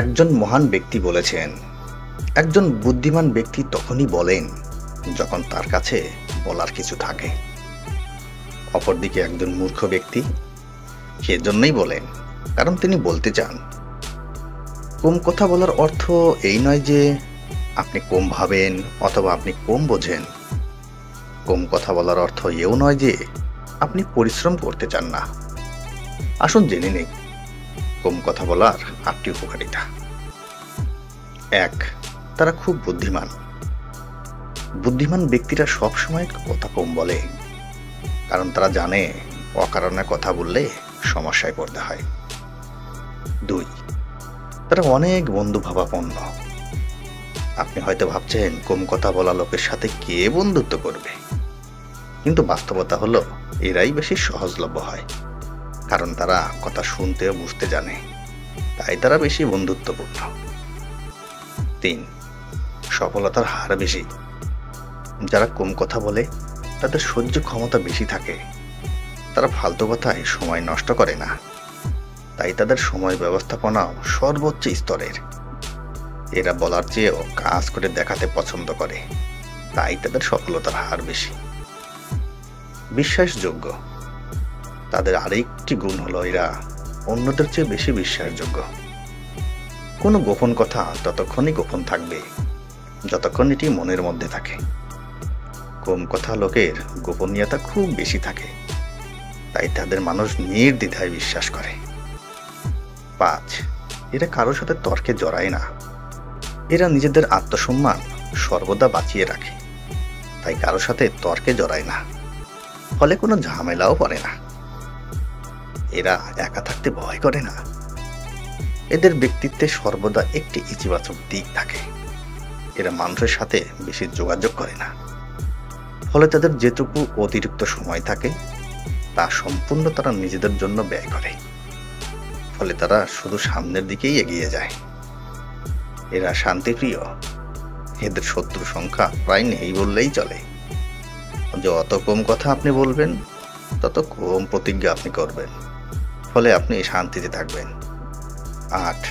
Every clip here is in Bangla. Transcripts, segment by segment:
একজন মহান ব্যক্তি বলেছেন, একজন বুদ্ধিমান ব্যক্তি তখনই বলেন যখন তার কাছে বলার কিছু থাকে। অপরদিকে একজন মূর্খ ব্যক্তি সেজন্যই বলেন কারণ তিনি বলতে চান। কম কথা বলার অর্থ এই নয় যে আপনি কম ভাবেন অথবা আপনি কম বোঝেন। কম কথা বলার অর্থ এও নয় যে আপনি পরিশ্রম করতে চান না। আসুন জেনে নেই কম কথা বলার 8টি উপকারিতা। 1. তারা খুব বুদ্ধিমান। বুদ্ধিমান ব্যক্তিরা সবসময় কথা কম বলে, কারণ তারা জানে অকারণে কথা বললে সমস্যায় পড়তে হয়। 2. তারা অনেক বন্ধুভাবাপন্ন। আপনি হয়তো ভাবছেন কম কথা বলা লোকের সাথে কে বন্ধুত্ব করবে, কিন্তু বাস্তবতা হলো এরাই বেশি সহজলভ্য হয়, কারণ তারা কথা শুনতে ও বুঝতে জানে, তাই তারা বেশি বন্ধুত্বপূর্ণ। 3. সফলতার হার বেশি। যারা কম কথা বলে তাদের সহ্য ক্ষমতা বেশি থাকে। তারা ফালতু কথায় সময় নষ্ট করে না, তাই তাদের সময় ব্যবস্থাপনাও সর্বোচ্চ স্তরের। এরা বলার চেয়েও কাজ করে দেখাতে পছন্দ করে, তাই তাদের সফলতার হার বেশি। বিশ্বাসযোগ্য। তাদের আরেকটি গুণ হলো এরা অন্যদের চেয়ে বেশি বিশ্বাসযোগ্য। কোনো গোপন কথা ততক্ষণই গোপন থাকবে যতক্ষণ এটি মনের মধ্যে থাকে। কম কথা লোকের গোপনীয়তা খুব বেশি থাকে, তাই তাদের মানুষ নির্দ্বিধায় বিশ্বাস করে। 5. এরা কারোর সাথে তর্কে জড়ায় না। এরা নিজেদের আত্মসম্মান সর্বদা বাঁচিয়ে রাখে, তাই কারোর সাথে তর্কে জড়ায় না, ফলে কোনো ঝামেলাও পড়ে না। এরা একা থাকতে ভয় করে না। এদের ব্যক্তিত্বে সর্বদা একটি ইতিবাচক দিক থাকে। এরা মানুষের সাথে বেশি যোগাযোগ করে না, ফলে তাদের যেটুকু অতিরিক্ত সময় থাকে তা সম্পূর্ণ তারা নিজেদের জন্য ব্যয় করে, ফলে তারা শুধু সামনের দিকেই এগিয়ে যায়। এরা শান্তিপ্রিয়। এদের শত্রুর সংখ্যা প্রায় নেই বললেই চলে। যত কম কথা আপনি বলবেন তত কম প্রতিজ্ঞা আপনি করবেন, ফলে আপনি শান্তিতে থাকবেন। 8.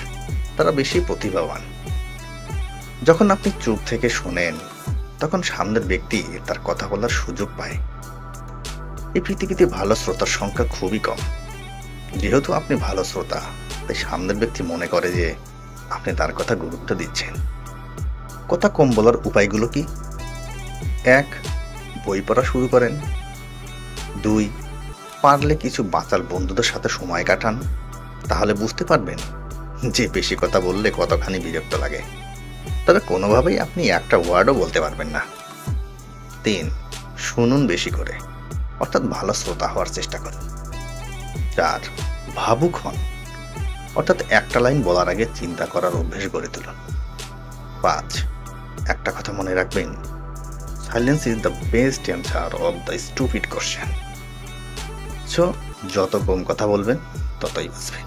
তারা বেশি প্রতিভাবান। যখন আপনি চুপ থেকে শোনেন তখন সামনের ব্যক্তি তার কথা বলার সুযোগ পায়। এই পৃথিবীতে ভালো শ্রোতার সংখ্যা খুবই কম। যেহেতু আপনি ভালো শ্রোতা, তাই সামনের ব্যক্তি মনে করে যে আপনি তার কথা গুরুত্ব দিচ্ছেন। কথা কম বলার উপায়গুলো কি? 1. বই পড়া শুরু করেন। 2. পারলে কিছু বাচাল বন্ধুদের সাথে সময় কাটান, তাহলে বুঝতে পারবেন যে বেশি কথা বললে কতখানি বিরক্ত লাগে, তবে কোনোভাবেই আপনি একটা ওয়ার্ডও বলতে পারবেন না। 3. শুনুন বেশি করে, অর্থাৎ ভালো শ্রোতা হওয়ার চেষ্টা করুন। 4. ভাবুক হন, অর্থাৎ একটা লাইন বলার আগে চিন্তা করার অভ্যেস গড়ে তুলুন। 5. একটা কথা মনে রাখবেন, silence is the best answer of the stupid question. So যত কম কথা বলবেন ততই বাঁচবেন।